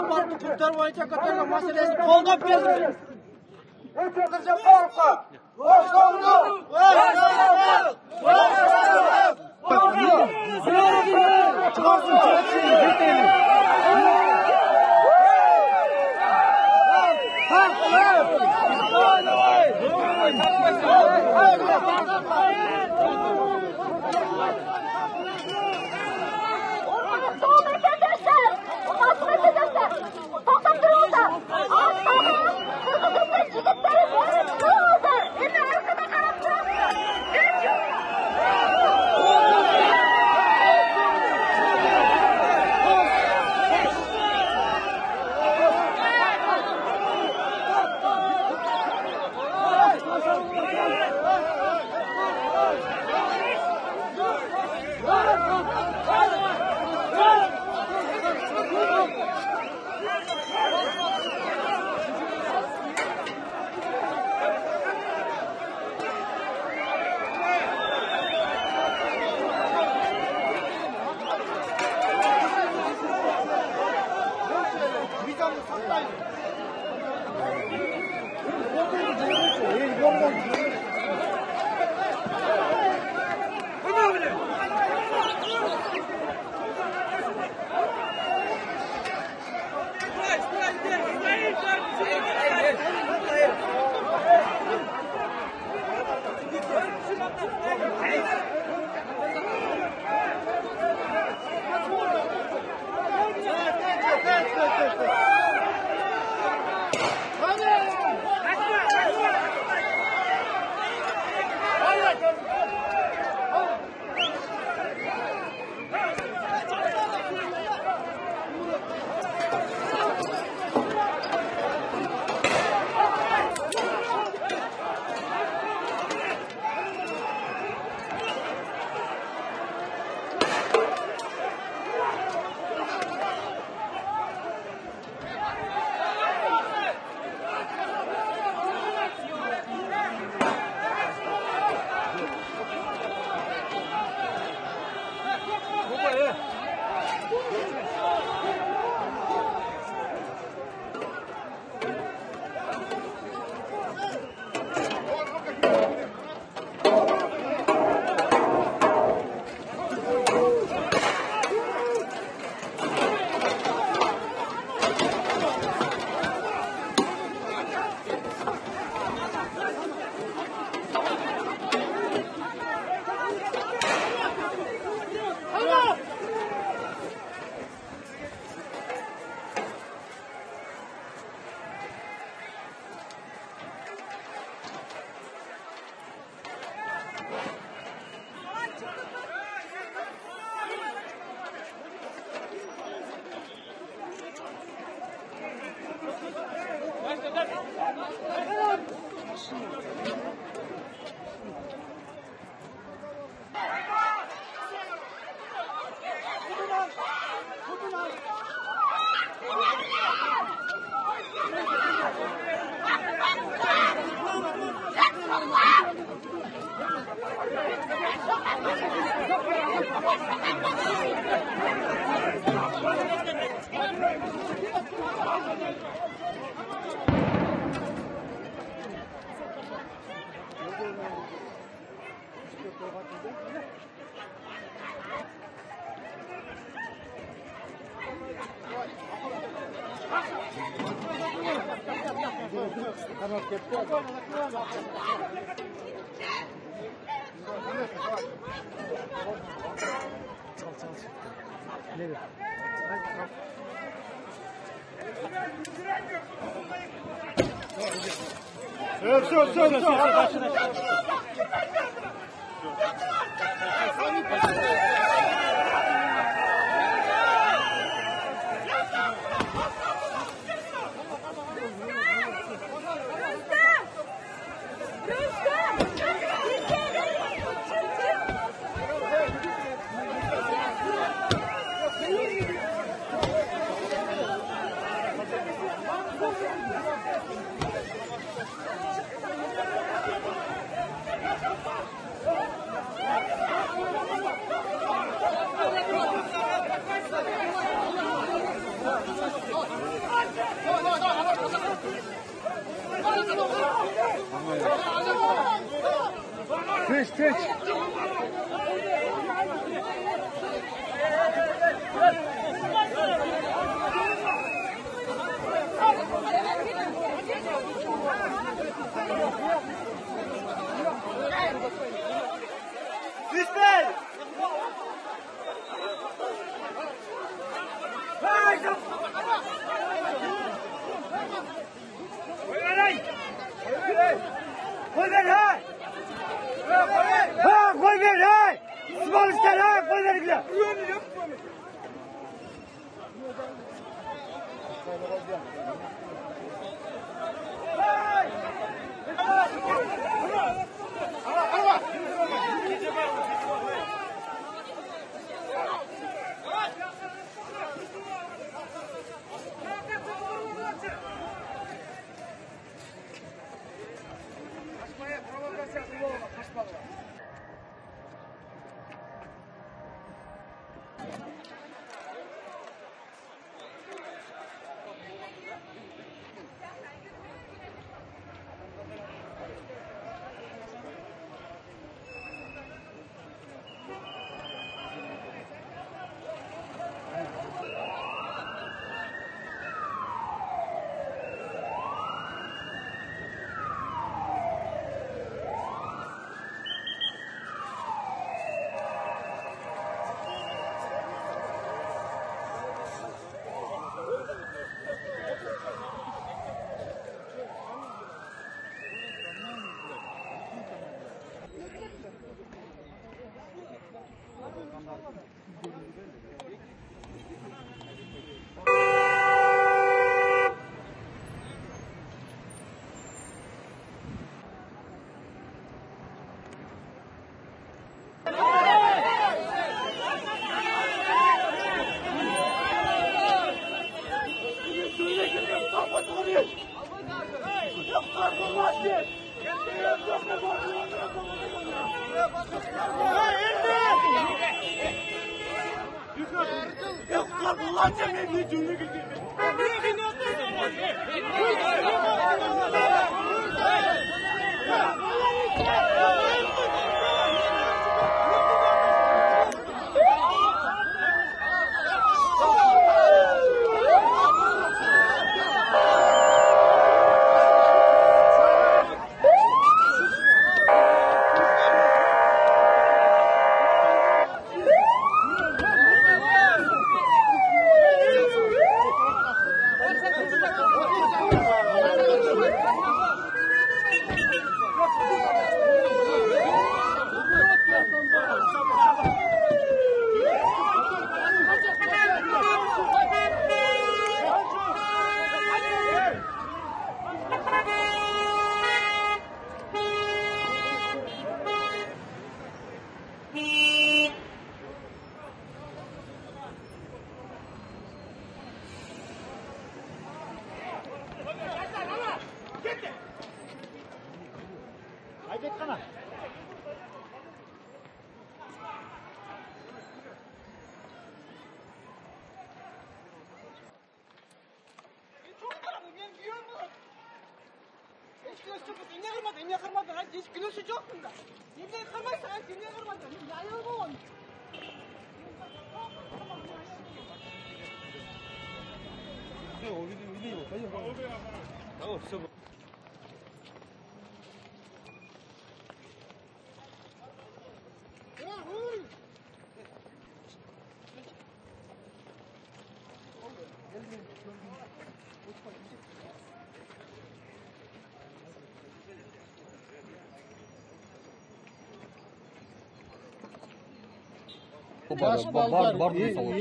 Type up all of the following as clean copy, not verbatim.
апаттық құқықтар бойынша көтерген мәселесін қолдап берді.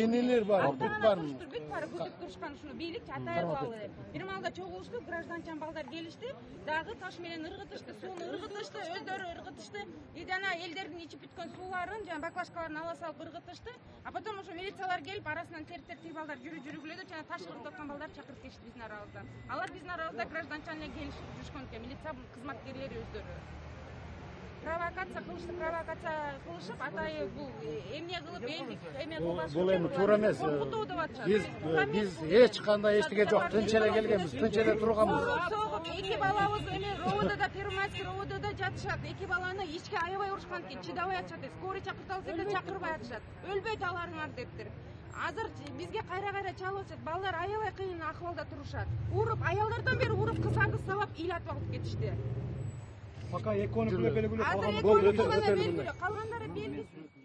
Енелер бар, бүт бар. Бүт бар, көтіп тұрышқан шыны бейлік атайып алды. Bir malda çok oluştu, гражданчан балдар gelişti. Dağı taş menen ırgıtıştı, suunu ırgıtıştı, özdörü ırgıtıştı. Edana ellerden içip bitken suların, yani baklашкаларын ала салып ыргытышты. А потом уже милициялар келип, арасынан тер балдар жүрүп-жүрүп жана таш ыргытып аткан балдар чакырып кетишти биздин арабыздан. Алар биздин арабызда гражданчан менен келишип жүрүшкөн экен, милиция кызматкерлери өздөрү. провокация кылышып атайы бул эмне кылып элдик эме кылбаш Бул эми туура эмес. коркутуу деп атышат. Биз эч кандай эчтеке жок, тынч эле келгенбиз, тынч эле турганбыз. Согуп эки балабыз эме ровододо Первомайский ровододо жатышат. Эки баланы ичке аябай урушкан экен, чыдабай атышат. Скорый чакырталса да чакырбай атышат. Өлбөйт аларыңар дептир. Азыр бизге кайра чалып атышат. Балдар аябай кыйын акыбалда турушат. Уруп, аялдардан бери уруп кызаңыз сабап ыйлатып алып кетишти. Пока экөөнү белгилүү Азыр экөөнү белгилүү, калгандары белгисиз.